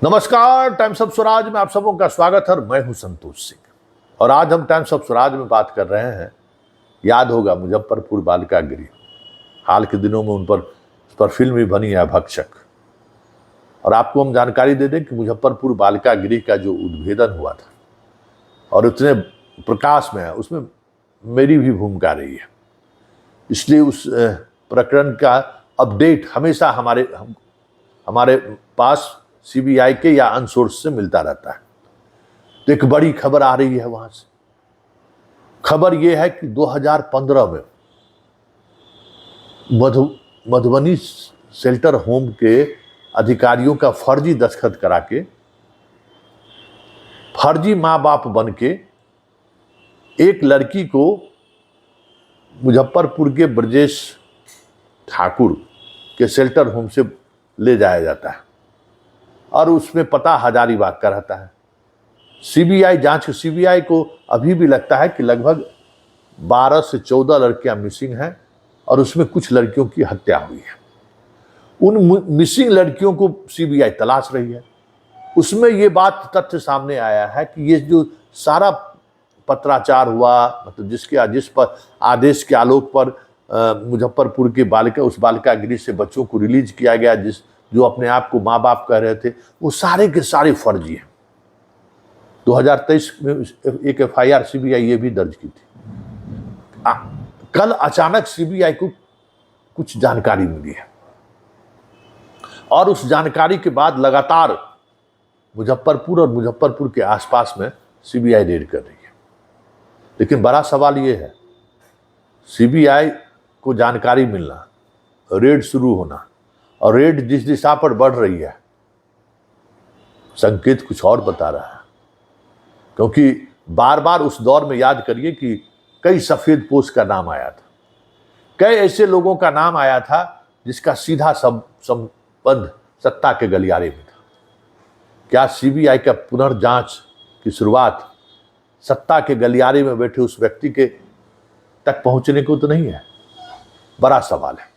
नमस्कार, times of Swaraj में आप सबों का स्वागत है। मैं हूं संतोष सिंह और आज हम टाइम्स ऑफ स्वराज में बात कर रहे हैं। याद होगा मुजफ्फरपुर बालिका गृह, हाल के दिनों में उस पर फिल्म भी बनी है, भक्षक। और आपको हम जानकारी दे दें कि मुजफ्फरपुर बालिका गृह का जो उद्भेदन हुआ था और उतने प्रकाश में है, उसमें मेरी भी भूमिका रही है। इसलिए उस प्रकरण का अपडेट हमेशा हमारे पास सीबीआई के या अनसोर्स से मिलता रहता है। तो एक बड़ी खबर आ रही है वहां से। खबर यह है कि 2015 में मधुबनी शेल्टर होम के अधिकारियों का फर्जी दस्तखत करा के, फर्जी माँ बाप बन के एक लड़की को मुजफ्फरपुर के ब्रजेश ठाकुर के शेल्टर होम से ले जाया जाता है और उसमें पता हजारीबाग का रहता है। सीबीआई को अभी भी लगता है कि लगभग 12 से 14 लड़कियां मिसिंग हैं और उसमें कुछ लड़कियों की हत्या हुई है। उन मिसिंग लड़कियों को सीबीआई तलाश रही है। उसमें ये बात तथ्य सामने आया है कि ये जो सारा पत्राचार हुआ, मतलब जिस पर आदेश के आलोक पर मुजफ्फरपुर के उस बालिका गृह से बच्चों को रिलीज किया गया, जो अपने आप को माँ बाप कह रहे थे, वो सारे के सारे फर्जी हैं। 2023 में एक एफआईआर सीबीआई ये भी दर्ज की थी। कल अचानक सीबीआई को कुछ जानकारी मिली है और उस जानकारी के बाद लगातार मुजफ्फरपुर और मुजफ्फरपुर के आसपास में सीबीआई रेड कर रही है। लेकिन बड़ा सवाल ये है, सीबीआई को जानकारी मिलना, रेड शुरू होना और रेड जिस दिशा पर बढ़ रही है, संकेत कुछ और बता रहा है। क्योंकि बार बार उस दौर में याद करिए कि कई सफेद पोश का नाम आया था, कई ऐसे लोगों का नाम आया था जिसका सीधा संबंध सत्ता के गलियारे में था। क्या सीबीआई का पुनर्जांच की शुरुआत सत्ता के गलियारे में बैठे उस व्यक्ति के तक पहुंचने को तो नहीं है? बड़ा सवाल है।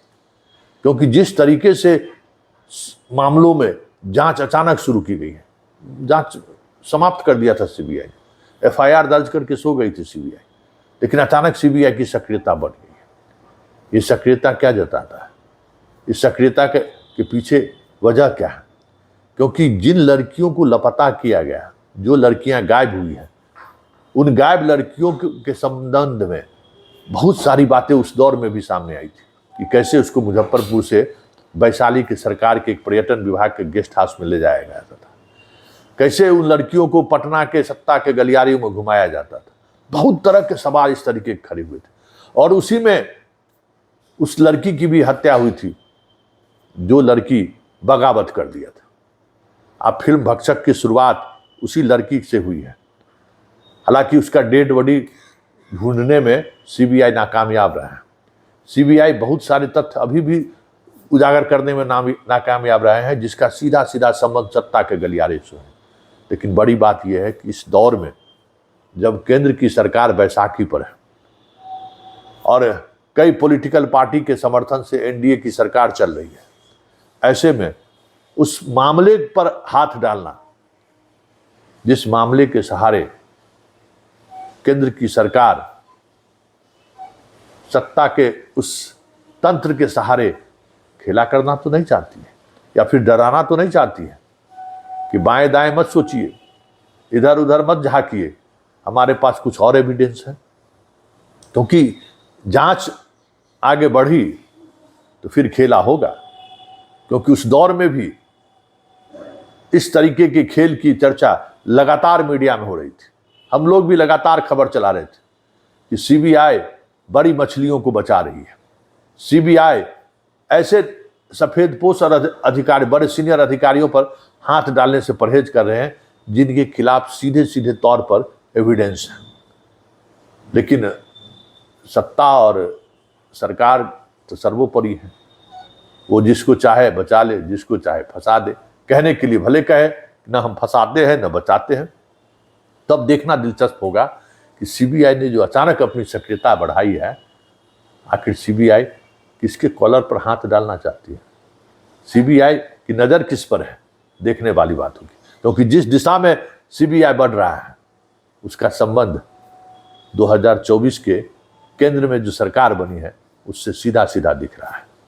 क्योंकि जिस तरीके से मामलों में जांच अचानक शुरू की गई है, जांच समाप्त कर दिया था सीबीआई, एफआईआर दर्ज करके सो गई थी सीबीआई, लेकिन अचानक सीबीआई की सक्रियता बढ़ गई है। ये सक्रियता क्या जताता है? इस सक्रियता के पीछे वजह क्या है? क्योंकि जिन लड़कियों को लापता किया गया, जो लड़कियां गायब हुई हैं, उन गायब लड़कियों के संबंध में बहुत सारी बातें उस दौर में भी सामने आई थी कि कैसे उसको मुजफ्फरपुर से वैशाली की सरकार के एक पर्यटन विभाग के गेस्ट हाउस में ले जाया गया था, कैसे उन लड़कियों को पटना के सत्ता के गलियारे में घुमाया जाता था। बहुत तरह के सवाल इस तरीके के खड़े हुए थे और उसी में उस लड़की की भी हत्या हुई थी, जो लड़की बगावत कर दिया था। अब फिल्म भक्षक की शुरुआत उसी लड़की से हुई है। हालांकि उसका डेड बॉडी ढूंढने में सीबीआई नाकामयाब रहा है। सीबीआई बहुत सारे तथ्य अभी भी उजागर करने में नाकामयाब रहे हैं, जिसका सीधा संबंध सत्ता के गलियारे से है। लेकिन बड़ी बात यह है कि इस दौर में जब केंद्र की सरकार बैसाखी पर है और कई पॉलिटिकल पार्टी के समर्थन से एनडीए की सरकार चल रही है, ऐसे में उस मामले पर हाथ डालना, जिस मामले के सहारे केंद्र की सरकार सत्ता के उस तंत्र के सहारे खेला करना तो नहीं चाहती है, या फिर डराना तो नहीं चाहती है कि बाएं दाएं मत सोचिए, इधर उधर मत झांकिए, हमारे पास कुछ और एविडेंस है। क्योंकि जांच आगे बढ़ी तो फिर खेला होगा। क्योंकि उस दौर में भी इस तरीके के खेल की चर्चा लगातार मीडिया में हो रही थी। हम लोग भी लगातार खबर चला रहे थे कि सीबीआई बड़ी मछलियों को बचा रही है। सीबीआई ऐसे सफेदपोश और अधिकारी, बड़े सीनियर अधिकारियों पर हाथ डालने से परहेज कर रहे हैं जिनके खिलाफ सीधे तौर पर एविडेंस है। लेकिन सत्ता और सरकार तो सर्वोपरि है। वो जिसको चाहे बचा ले, जिसको चाहे फंसा दे। कहने के लिए भले कहे न हम फंसाते हैं न बचाते हैं। तब देखना दिलचस्प होगा कि सीबीआई ने जो अचानक अपनी सक्रियता बढ़ाई है, आखिर सीबीआई किसके कॉलर पर हाथ डालना चाहती है? सीबीआई की नज़र किस पर है? देखने वाली बात होगी, क्योंकि जिस दिशा में सीबीआई बढ़ रहा है उसका संबंध 2024 के केंद्र में जो सरकार बनी है उससे सीधा सीधा दिख रहा है।